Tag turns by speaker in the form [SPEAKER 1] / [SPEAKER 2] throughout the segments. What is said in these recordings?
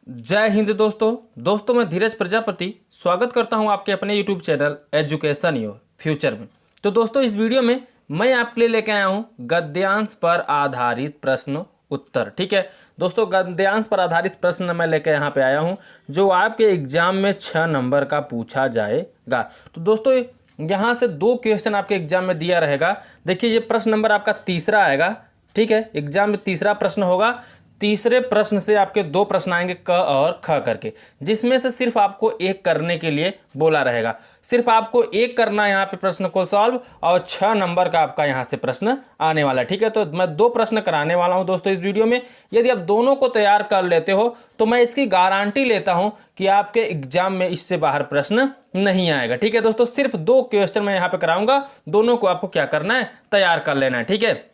[SPEAKER 1] जय हिंद दोस्तों मैं धीरज प्रजापति स्वागत करता हूं आपके अपने YouTube channel education your future में। तो दोस्तों इस वीडियो में मैं आपके लिए लेके आया हूं गद्यांश पर आधारित प्रश्न उत्तर। ठीक है दोस्तों, गद्यांश पर आधारित प्रश्न मैं लेके यहाँ पे आया हूँ जो आपके एग्जाम में 6 नंबर का पूछा जाएगा। तो दोस्तों यहाँ से 2 क्वेश्चन आपके एग्जाम में दिया रहेगा। देखिए ये प्रश्न नंबर आपका तीसरा आएगा। ठीक है, एग्जाम में तीसरा प्रश्न होगा। तीसरे प्रश्न से आपके 2 प्रश्न आएंगे क और ख करके, जिसमें से सिर्फ आपको एक करने के लिए बोला रहेगा। सिर्फ आपको एक करना है यहाँ पे प्रश्न को सॉल्व, और 6 नंबर का आपका यहाँ से प्रश्न आने वाला है। ठीक है, तो मैं 2 प्रश्न कराने वाला हूँ दोस्तों इस वीडियो में। यदि आप दोनों को तैयार कर लेते हो तो मैं इसकी गारंटी लेता हूँ कि आपके एग्जाम में इससे बाहर प्रश्न नहीं आएगा। ठीक है दोस्तों, सिर्फ 2 क्वेश्चन मैं यहाँ पे कराऊंगा, दोनों को आपको क्या करना है, तैयार कर लेना है। ठीक है,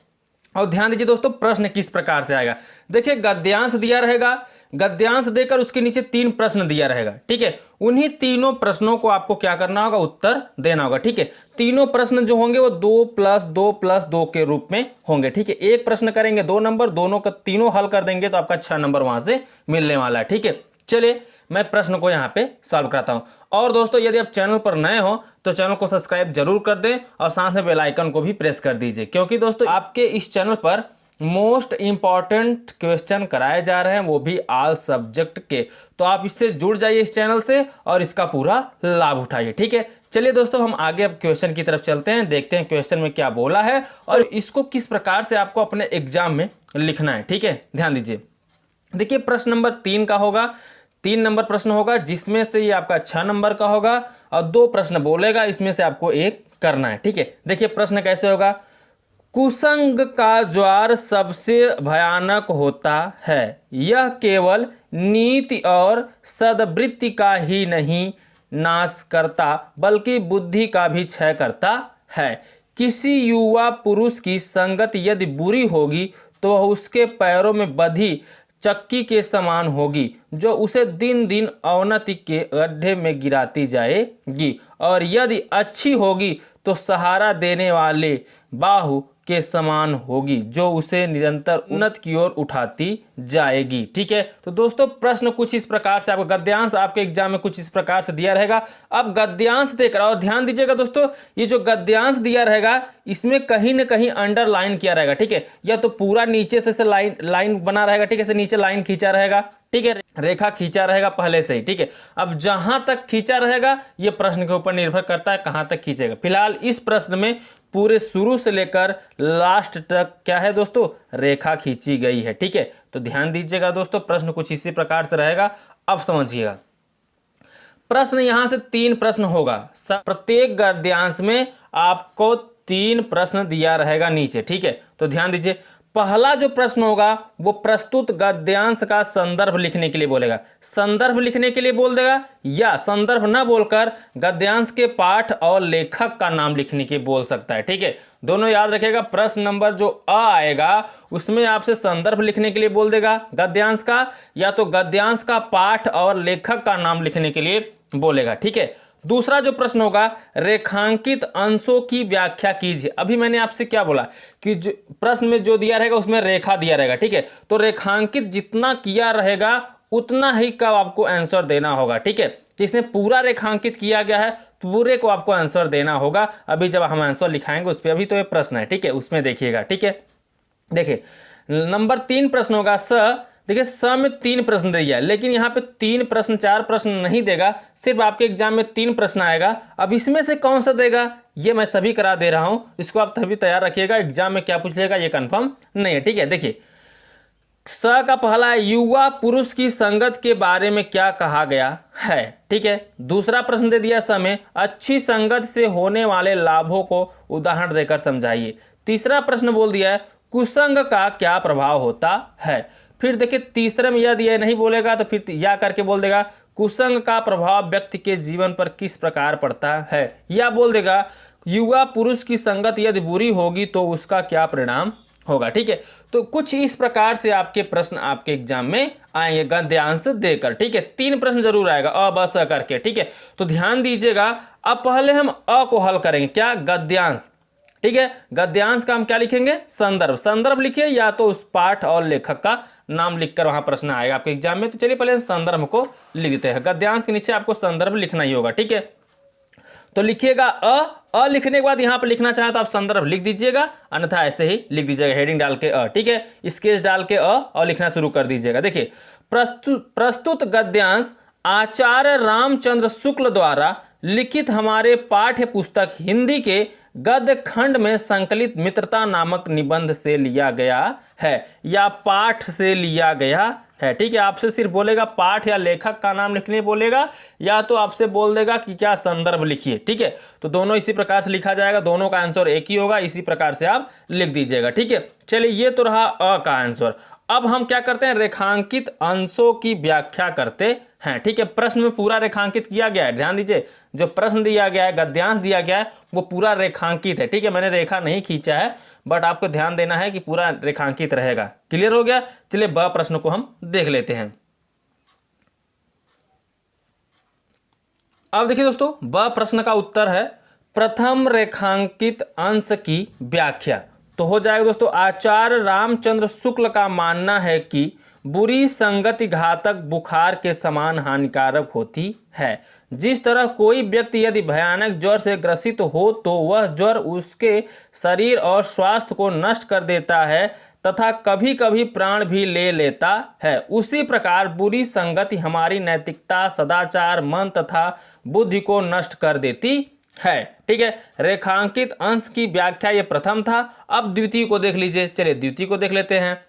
[SPEAKER 1] और ध्यान दीजिए दोस्तों प्रश्न किस प्रकार से आएगा। देखिए गद्यांश दिया रहेगा, गद्यांश देकर उसके नीचे 3 प्रश्न दिया रहेगा। ठीक है, उन्हीं तीनों प्रश्नों को आपको क्या करना होगा, उत्तर देना होगा। ठीक है, तीनों प्रश्न जो होंगे वो 2+2+2 के रूप में होंगे। ठीक है, एक प्रश्न करेंगे 2 नंबर, दोनों का तीनों हल कर देंगे तो आपका 6 नंबर वहां से मिलने वाला है। ठीक है, चलिए मैं प्रश्न को यहाँ पे सॉल्व कराता हूँ। और दोस्तों यदि आप चैनल पर नए हो तो चैनल को सब्सक्राइब जरूर कर दें और साथ में बेल आइकन को भी प्रेस कर दीजिए, क्योंकि दोस्तों आपके इस चैनल पर मोस्ट इंपॉर्टेंट क्वेश्चन कराए जा रहे हैं, वो भी ऑल सब्जेक्ट के। तो आप इससे जुड़ जाइए इस चैनल से और इसका पूरा लाभ उठाइए। ठीक है, चलिए दोस्तों हम आगे अब क्वेश्चन की तरफ चलते हैं, देखते हैं क्वेश्चन में क्या बोला है और इसको किस प्रकार से आपको अपने एग्जाम में लिखना है। ठीक है, ध्यान दीजिए। देखिए प्रश्न नंबर 3 का होगा, 3 नंबर प्रश्न होगा, जिसमें से ये आपका 6 नंबर का होगा और 2 प्रश्न बोलेगा, इसमें से आपको एक करना है। ठीक है, देखिए प्रश्न कैसे होगा। कुसंग का ज्वार सबसे भयानक होता है, यह केवल नीति और सद्वृत्ति का ही नहीं नाश करता बल्कि बुद्धि का भी क्षय करता है। किसी युवा पुरुष की संगत यदि बुरी होगी तो वह उसके पैरों में बंधी चक्की के समान होगी, जो उसे दिन दिन अवनति के गड्ढे में गिराती जाएगी, और यदि अच्छी होगी तो सहारा देने वाले बाहु के समान होगी, जो उसे निरंतर उन्नत की ओर उठाती जाएगी। ठीक है, तो दोस्तों प्रश्न कुछ इस प्रकार से, आपका गद्यांश आपके एग्जाम में कुछ इस प्रकार से दिया रहेगा। अब गद्यांश देकर, और ध्यान दीजिएगा दोस्तों, ये जो गद्यांश दिया रहेगा इसमें कहीं ना कहीं अंडरलाइन किया रहेगा। ठीक है, या तो पूरा नीचे से लाइन बना रहेगा। ठीक है, से नीचे लाइन खींचा रहेगा। ठीक है, रेखा खींचा रहेगा पहले से ही। ठीक है, अब जहां तक खींचा रहेगा ये प्रश्न के ऊपर निर्भर करता है कहां तक खींचेगा। फिलहाल इस प्रश्न में पूरे शुरू से लेकर लास्ट तक क्या है दोस्तों, रेखा खींची गई है। ठीक है, तो ध्यान दीजिएगा दोस्तों, प्रश्न कुछ इसी प्रकार से रहेगा। अब समझिएगा प्रश्न, यहां से 3 प्रश्न होगा। प्रत्येक गद्यांश में आपको 3 प्रश्न दिया रहेगा नीचे। ठीक है, तो ध्यान दीजिए, पहला जो प्रश्न होगा वो प्रस्तुत गद्यांश का संदर्भ लिखने के लिए बोलेगा। संदर्भ लिखने के लिए बोल देगा, या संदर्भ न बोलकर गद्यांश के पाठ और लेखक का नाम लिखने के बोल सकता है। ठीक है, दोनों याद रखिएगा। प्रश्न नंबर जो अ आएगा उसमें आपसे संदर्भ लिखने के लिए बोल देगा गद्यांश का, या तो गद्यांश का पाठ और लेखक का नाम लिखने के लिए बोलेगा। ठीक है, दूसरा जो प्रश्न होगा, रेखांकित अंशों की व्याख्या कीजिए। अभी मैंने आपसे क्या बोला कि जो प्रश्न में जो दिया रहेगा उसमें रेखा दिया रहेगा। ठीक है, तो रेखांकित जितना किया रहेगा उतना ही का आपको आंसर देना होगा। ठीक है, इसमें पूरा रेखांकित किया गया है, पूरे को आपको आंसर देना होगा। अभी जब हम आंसर लिखाएंगे उस पर, अभी तो ये प्रश्न है। ठीक है, उसमें देखिएगा। ठीक है, देखिए नंबर 3 प्रश्न होगा स। देखिए स में 3 प्रश्न दिया है, लेकिन यहाँ पे 3 प्रश्न 4 प्रश्न नहीं देगा, सिर्फ आपके एग्जाम में 3 प्रश्न आएगा। अब इसमें से कौन सा देगा ये मैं सभी करा दे रहा हूँ, इसको आप तभी तैयार रखिएगा। एग्जाम में क्या पूछ लेगा ये कंफर्म नहीं है। ठीक है, देखिए स का पहला है, युवा पुरुष की संगत के बारे में क्या कहा गया है। ठीक है, दूसरा प्रश्न दे दिया स में, अच्छी संगत से होने वाले लाभों को उदाहरण देकर समझाइए। तीसरा प्रश्न बोल दिया है, कुसंग का क्या प्रभाव होता है। फिर देखिए तीसरे में यदि यह नहीं बोलेगा तो फिर या करके बोल देगा, कुसंग का प्रभाव व्यक्ति के जीवन पर किस प्रकार पड़ता है, या बोल देगा युवा पुरुष की संगत यदि बुरी होगी तो उसका क्या परिणाम होगा। ठीक है, तो कुछ इस प्रकार से आपके प्रश्न आपके एग्जाम में आएंगे गद्यांश देकर। ठीक है, 3 प्रश्न जरूर आएगा अ ब स करके। ठीक है, तो ध्यान दीजिएगा। अब पहले हम अ को हल करेंगे, क्या, गद्यांश। ठीक है, गद्यांश का हम क्या लिखेंगे, संदर्भ। संदर्भ लिखिए, या तो उस पाठ और लेखक का नाम लिखकर वहां प्रश्न आएगा आपके एग्जाम में। तो चलिए पहले संदर्भ को लिख देते हैं। गद्यांश के नीचे आपको संदर्भ लिखना ही होगा, ठीक है। तो लिखिएगा अ लिखने के बाद यहां पर लिखना चाहे तो आप संदर्भ लिख दीजिएगा, अन्यथा ऐसे ही लिख दीजिएगा हेडिंग डाल के ठीक है। स्केच डाल के और लिखना शुरू कर दीजिएगा। देखिए, प्रस्तुत गद्यांश आचार्य रामचंद्र शुक्ल द्वारा लिखित हमारे पाठ्य पुस्तक हिंदी के गद्य खंड में संकलित मित्रता नामक निबंध से लिया गया है या पाठ से लिया गया है, ठीक है। आपसे सिर्फ बोलेगा पाठ या लेखक का नाम लिखने बोलेगा, या तो आपसे बोल देगा कि क्या संदर्भ लिखिए, ठीक है। तो दोनों इसी प्रकार से लिखा जाएगा, दोनों का आंसर एक ही होगा, इसी प्रकार से आप लिख दीजिएगा, ठीक है। चलिए, ये तो रहा अ का आंसर। अब हम क्या करते हैं, रेखांकित अंशों की व्याख्या करते हैं, ठीक है। प्रश्न में पूरा रेखांकित किया गया है, ध्यान दीजिए, जो प्रश्न दिया गया है, गद्यांश दिया गया है, वो पूरा रेखांकित है, ठीक है। मैंने रेखा नहीं खींचा है, बट आपको ध्यान देना है कि पूरा रेखांकित रहेगा। क्लियर हो गया। चलिए ब प्रश्न को हम देख लेते हैं। अब देखिए दोस्तों, ब प्रश्न का उत्तर है प्रथम रेखांकित अंश की व्याख्या। तो हो जाएगा दोस्तों, आचार्य रामचंद्र शुक्ल का मानना है कि बुरी संगति घातक बुखार के समान हानिकारक होती है। जिस तरह कोई व्यक्ति यदि भयानक ज्वर से ग्रसित हो तो वह ज्वर उसके शरीर और स्वास्थ्य को नष्ट कर देता है तथा कभी कभी प्राण भी ले लेता है, उसी प्रकार बुरी संगति हमारी नैतिकता, सदाचार, मन तथा बुद्धि को नष्ट कर देती है, ठीक है। रेखांकित अंश की व्याख्या ये प्रथम था। अब द्वितीय को देख लीजिए। चलिए द्वितीय को देख लेते हैं।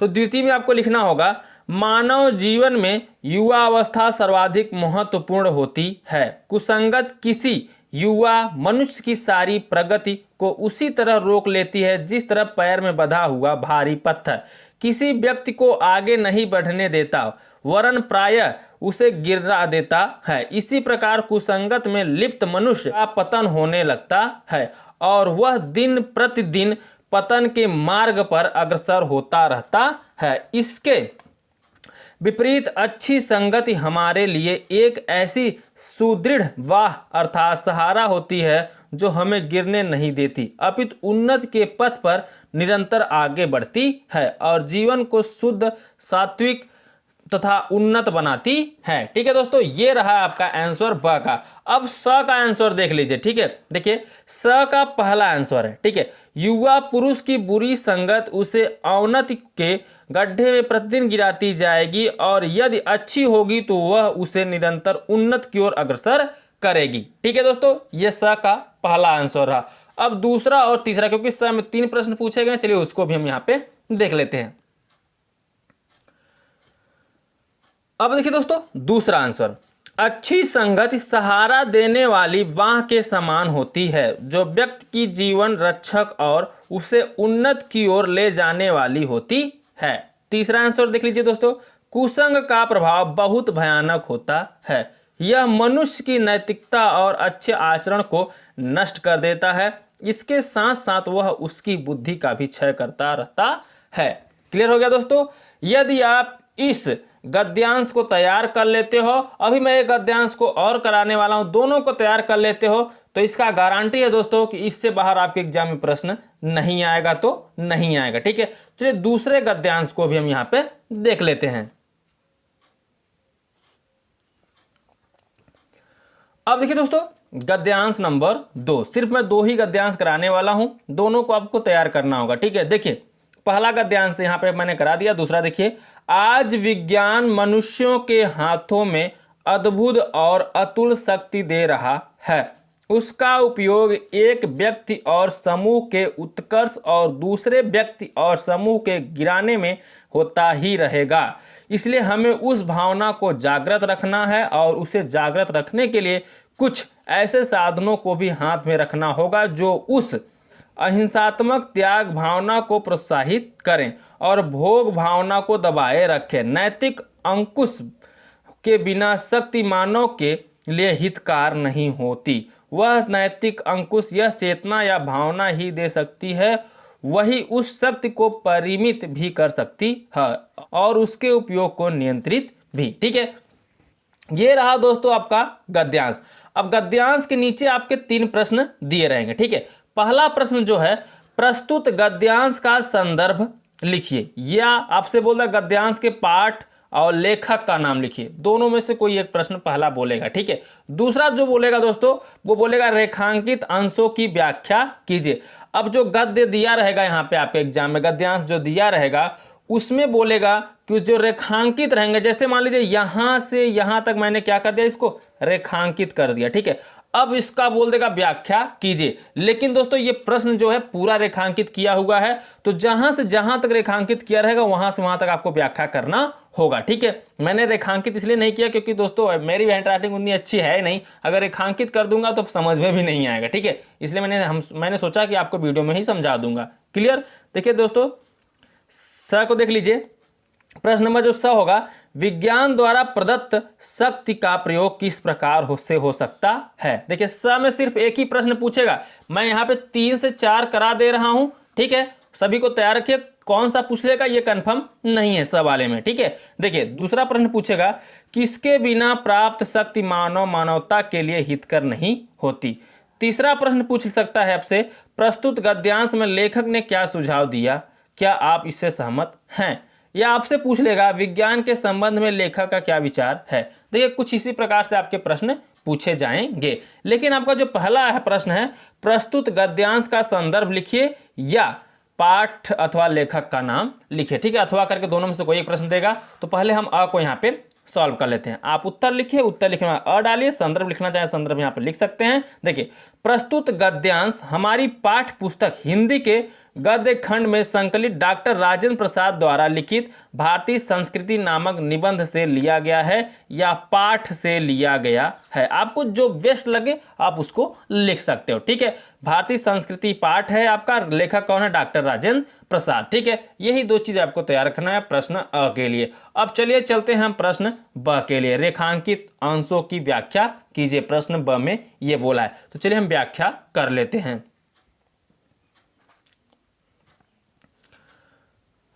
[SPEAKER 1] तो द्वितीय में आपको लिखना होगा, मानव जीवन में युवा अवस्था सर्वाधिक महत्वपूर्ण होती है। कुसंगत किसी युवा मनुष्य की सारी प्रगति को उसी तरह रोक लेती है जिस तरह पैर में बंधा हुआ भारी पत्थर किसी व्यक्ति को आगे नहीं बढ़ने देता, वरन प्रायः उसे गिरा देता है। इसी प्रकार कुसंगत में लिप्त मनुष्य का पतन होने लगता है और वह दिन प्रतिदिन पतन के मार्ग पर अग्रसर होता रहता है। इसके विपरीत अच्छी संगति हमारे लिए एक ऐसी सुदृढ़ वाह अर्थात सहारा होती है जो हमें गिरने नहीं देती, अपितु उन्नति के पथ पर निरंतर आगे बढ़ती है और जीवन को शुद्ध, सात्विक तथा उन्नत बनाती है, ठीक है दोस्तों। ये रहा आपका आंसर ब का। अब स का आंसर देख लीजिए, ठीक है। देखिए, स का पहला आंसर है, ठीक है। युवा पुरुष की बुरी संगत उसे अवनति के गड्ढे में प्रतिदिन गिराती जाएगी और यदि अच्छी होगी तो वह उसे निरंतर उन्नत की ओर अग्रसर करेगी, ठीक है दोस्तों। ये स का पहला आंसर रहा। अब दूसरा और तीसरा, क्योंकि स में 3 प्रश्न पूछे गए, चलिए उसको भी हम यहाँ पे देख लेते हैं। अब देखिए दोस्तों, दूसरा आंसर, अच्छी संगति सहारा देने वाली वाह के समान होती है जो व्यक्ति की जीवन रक्षक और उसे उन्नत की ओर ले जाने वाली होती है। तीसरा आंसर देख लीजिए दोस्तों, कुसंग का प्रभाव बहुत भयानक होता है। यह मनुष्य की नैतिकता और अच्छे आचरण को नष्ट कर देता है, इसके साथ साथ वह उसकी बुद्धि का भी क्षय करता रहता है। क्लियर हो गया दोस्तों। यदि आप इस गद्यांश को तैयार कर लेते हो, अभी मैं एक गद्यांश को और कराने वाला हूं, दोनों को तैयार कर लेते हो तो इसका गारंटी है दोस्तों कि इससे बाहर आपके एग्जाम में प्रश्न नहीं आएगा, तो नहीं आएगा, ठीक है। चलिए दूसरे गद्यांश को भी हम यहां पे देख लेते हैं। अब देखिए दोस्तों, गद्यांश नंबर 2, सिर्फ मैं 2 ही गद्यांश कराने वाला हूं, दोनों को आपको तैयार करना होगा, ठीक है। देखिए, पहला गद्यांश यहां पे मैंने करा दिया। दूसरा देखिए, आज विज्ञान मनुष्यों के हाथों में अद्भुत और अतुल शक्ति दे रहा है। उसका उपयोग एक व्यक्ति और समूह के उत्कर्ष और दूसरे व्यक्ति और समूह के गिराने में होता ही रहेगा। इसलिए हमें उस भावना को जागृत रखना है और उसे जागृत रखने के लिए कुछ ऐसे साधनों को भी हाथ में रखना होगा जो उस अहिंसात्मक त्याग भावना को प्रोत्साहित करें और भोग भावना को दबाए रखें। नैतिक अंकुश के बिना शक्ति मानव के लिए हितकार नहीं होती। वह नैतिक अंकुश यह चेतना या भावना ही दे सकती है, वही उस शक्ति को परिमित भी कर सकती है और उसके उपयोग को नियंत्रित भी, ठीक है। ये रहा दोस्तों आपका गद्यांश। अब गद्यांश के नीचे आपके 3 प्रश्न दिए रहेंगे, ठीक है। पहला प्रश्न जो है, प्रस्तुत गद्यांश का संदर्भ लिखिए, या आपसे बोल रहा गद्यांश के पाठ और लेखक का नाम लिखिए, दोनों में से कोई एक प्रश्न पहला बोलेगा, ठीक है। दूसरा जो बोलेगा दोस्तों वो बोलेगा रेखांकित अंशों की व्याख्या कीजिए। अब जो गद्य दिया रहेगा यहाँ पे आपके एग्जाम में, गद्यांश जो दिया रहेगा उसमें बोलेगा कि जो रेखांकित रहेंगे, जैसे मान लीजिए यहां से यहां तक मैंने क्या कर दिया, इसको रेखांकित कर दिया, ठीक है। अब इसका बोल देगा व्याख्या कीजिए। लेकिन दोस्तों ये प्रश्न जो है पूरा रेखांकित किया हुआ है, तो जहां से जहां तक रेखांकित किया रहेगा वहां से वहां तक आपको व्याख्या करना होगा, ठीक है। मैंने रेखांकित इसलिए नहीं किया क्योंकि दोस्तों मेरी हैंडराइटिंग उतनी अच्छी है नहीं, अगर रेखांकित कर दूंगा तो समझ में भी नहीं आएगा, ठीक है। इसलिए मैंने सोचा कि आपको वीडियो में ही समझा दूंगा। क्लियर। देखिए दोस्तों स को देख लीजिए, प्रश्न नंबर जो स होगा, विज्ञान द्वारा प्रदत्त शक्ति का प्रयोग किस प्रकार से हो सकता है। देखिए स में सिर्फ एक ही प्रश्न पूछेगा, मैं यहाँ पे 3 से 4 करा दे रहा हूं, ठीक है। सभी को तैयार रखिए, कौन सा पूछ लेगा ये कंफर्म नहीं है स वाले में, ठीक है। देखिए दूसरा प्रश्न पूछेगा, किसके बिना प्राप्त शक्ति मानवता के लिए हितकर नहीं होती। तीसरा प्रश्न पूछ सकता है आपसे, प्रस्तुत गद्यांश में लेखक ने क्या सुझाव दिया, क्या आप इससे सहमत हैं। या आपसे पूछ लेगा विज्ञान के संबंध में लेखक का क्या विचार है। देखिए कुछ इसी प्रकार से आपके प्रश्न पूछे जाएंगे। लेकिन आपका जो पहला है प्रश्न है, प्रस्तुत गद्यांश का संदर्भ लिखिए या पाठ अथवा लेखक का नाम लिखिए, ठीक है। अथवा करके दोनों में से कोई एक प्रश्न देगा। तो पहले हम अ को यहाँ पे सॉल्व कर लेते हैं। आप उत्तर लिखिए, उत्तर लिखने में अ डालिए, संदर्भ लिखना चाहे संदर्भ यहाँ पे लिख सकते हैं। देखिए प्रस्तुत गद्यांश हमारी पाठ्य पुस्तक हिंदी के गद्य खंड में संकलित डॉक्टर राजेंद्र प्रसाद द्वारा लिखित भारतीय संस्कृति नामक निबंध से लिया गया है या पाठ से लिया गया है। आपको जो बेस्ट लगे आप उसको लिख सकते हो, ठीक है। भारतीय संस्कृति पाठ है आपका, लेखक कौन है, डॉक्टर राजेंद्र प्रसाद, ठीक है। यही दो चीजें आपको तैयार रखना है प्रश्न अ के लिए। अब चलिए चलते हैं हम प्रश्न ब के लिए, रेखांकित अंशों की व्याख्या कीजिए। प्रश्न ब में ये बोला है, तो चलिए हम व्याख्या कर लेते हैं।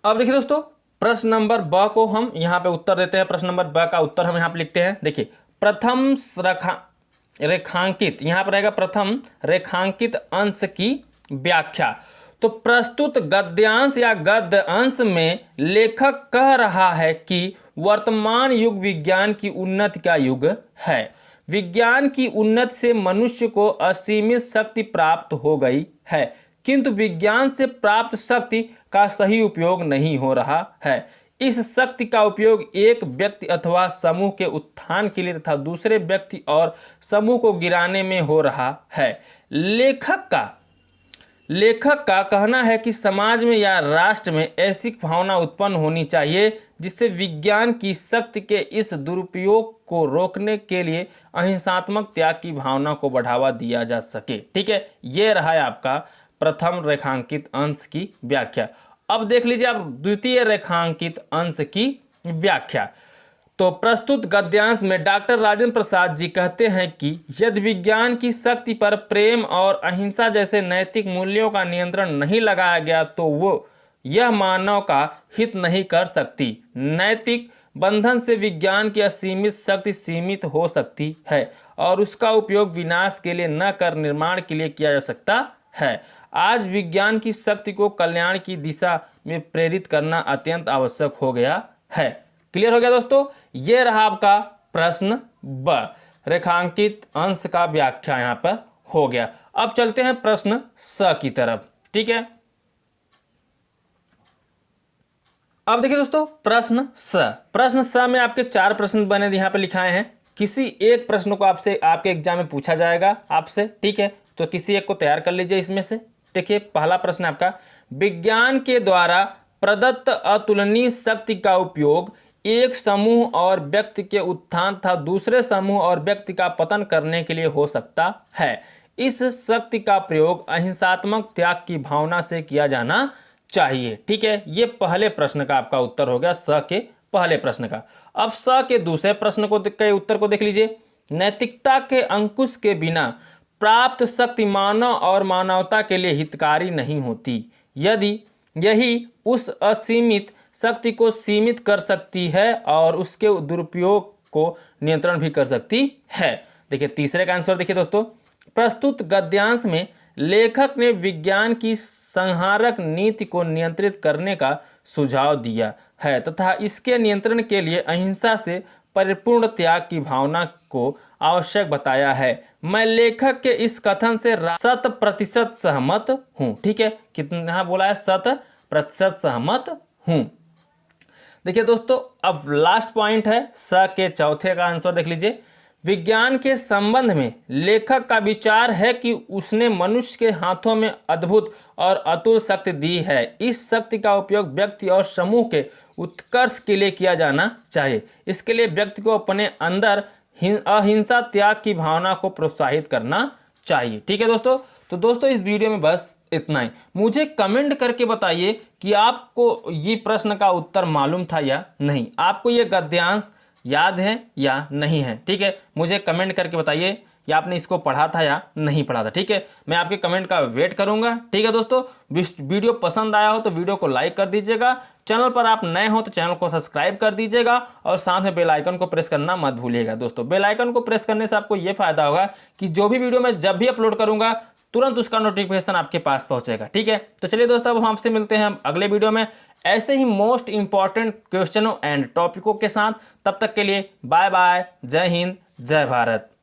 [SPEAKER 1] अब देखिए दोस्तों प्रश्न नंबर ब को हम यहां पे उत्तर देते हैं। प्रश्न नंबर ब का उत्तर हम यहां पे लिखते हैं। देखिए प्रथम रेखांकित, यहां पर रहेगा प्रथम रेखांकित अंश की व्याख्या। तो प्रस्तुत गद्यांश या गद्य अंश में लेखक कह रहा है कि वर्तमान युग विज्ञान की उन्नति का युग है। विज्ञान की उन्नति से मनुष्य को असीमित शक्ति प्राप्त हो गई है, किंतु विज्ञान से प्राप्त शक्ति का सही उपयोग नहीं हो रहा है। इस शक्ति का उपयोग एक व्यक्ति अथवा समूह के उत्थान के लिए तथा दूसरे व्यक्ति और समूह को गिराने में हो रहा है। लेखक का कहना है कि समाज में या राष्ट्र में ऐसी भावना उत्पन्न होनी चाहिए जिससे विज्ञान की शक्ति के इस दुरुपयोग को रोकने के लिए अहिंसात्मक त्याग की भावना को बढ़ावा दिया जा सके, ठीक है। ये रहा है आपका प्रथम रेखांकित अंश की व्याख्या। अब देख लीजिए आप द्वितीय रेखांकित अंश की व्याख्या। तो प्रस्तुत गद्यांश में डॉक्टर राजेंद्र प्रसाद जी कहते हैं कि यदि विज्ञान की शक्ति पर प्रेम और अहिंसा जैसे नैतिक मूल्यों का नियंत्रण नहीं लगाया गया तो वो यह मानव का हित नहीं कर सकती। नैतिक बंधन से विज्ञान की असीमित शक्ति सीमित हो सकती है और उसका उपयोग विनाश के लिए न कर निर्माण के लिए किया जा सकता है। आज विज्ञान की शक्ति को कल्याण की दिशा में प्रेरित करना अत्यंत आवश्यक हो गया है। क्लियर हो गया दोस्तों। ये रहा आपका प्रश्न ब, रेखांकित अंश का व्याख्या यहाँ पर हो गया। अब चलते हैं प्रश्न स की तरफ, ठीक है। अब देखिए दोस्तों प्रश्न स में आपके 4 प्रश्न बने यहाँ पे लिखाए हैं। किसी एक प्रश्न को आपसे आपके एग्जाम में पूछा जाएगा आपसे, ठीक है। तो किसी एक को तैयार कर लीजिए इसमें से। देखिए पहला प्रश्न आपका, विज्ञान के द्वारा प्रदत्त अतुलनीय शक्ति का उपयोग एक समूह और व्यक्ति के उत्थान तथा दूसरे समूह और व्यक्ति का पतन करने के लिए हो सकता है। इस शक्ति का प्रयोग अहिंसात्मक त्याग की भावना से किया जाना चाहिए, ठीक है। ये पहले प्रश्न का आपका उत्तर हो गया, स के पहले प्रश्न का। अब स के दूसरे प्रश्न को के उत्तर को देख लीजिए। नैतिकता के अंकुश के बिना प्राप्त शक्ति मानव और मानवता के लिए हितकारी नहीं होती, यदि यही उस असीमित शक्ति को सीमित कर सकती है और उसके दुरुपयोग को नियंत्रण भी कर सकती है। देखिए तीसरे का आंसर देखिए दोस्तों, प्रस्तुत गद्यांश में लेखक ने विज्ञान की संहारक नीति को नियंत्रित करने का सुझाव दिया है तथा इसके नियंत्रण के लिए अहिंसा से परिपूर्ण त्याग की भावना को आवश्यक बताया है। मैं लेखक के इस कथन से 100% सहमत हूँ। ठीक है, कितना बोला है? 100% सहमत हूँ। देखिए दोस्तों, अब लास्ट पॉइंट है स के चौथे का आंसर देख लीजिए। विज्ञान के संबंध में लेखक का विचार है कि उसने मनुष्य के हाथों में अद्भुत और अतुल शक्ति दी है। इस शक्ति का उपयोग व्यक्ति और समूह के उत्कर्ष के लिए किया जाना चाहिए। इसके लिए व्यक्ति को अपने अंदर अहिंसा त्याग की भावना को प्रोत्साहित करना चाहिए। ठीक है दोस्तों, तो दोस्तों इस वीडियो में बस इतना ही। मुझे कमेंट करके बताइए कि आपको ये प्रश्न का उत्तर मालूम था या नहीं, आपको ये गद्यांश याद है या नहीं है। ठीक है, मुझे कमेंट करके बताइए कि आपने इसको पढ़ा था या नहीं पढ़ा था। ठीक है, मैं आपके कमेंट का वेट करूंगा। ठीक है दोस्तों, वीडियो पसंद आया हो तो वीडियो को लाइक कर दीजिएगा। चैनल पर आप नए हो तो चैनल को सब्सक्राइब कर दीजिएगा और साथ में बेल आइकन को प्रेस करना मत भूलिएगा। दोस्तों बेल आइकन को प्रेस करने से आपको ये फायदा होगा कि जो भी वीडियो मैं जब भी अपलोड करूंगा तुरंत उसका नोटिफिकेशन आपके पास पहुंचेगा। ठीक है, तो चलिए दोस्तों, अब हम आपसे मिलते हैं अगले वीडियो में ऐसे ही मोस्ट इंपॉर्टेंट क्वेश्चनों एंड टॉपिकों के साथ। तब तक के लिए बाय बाय, जय हिंद, जय भारत।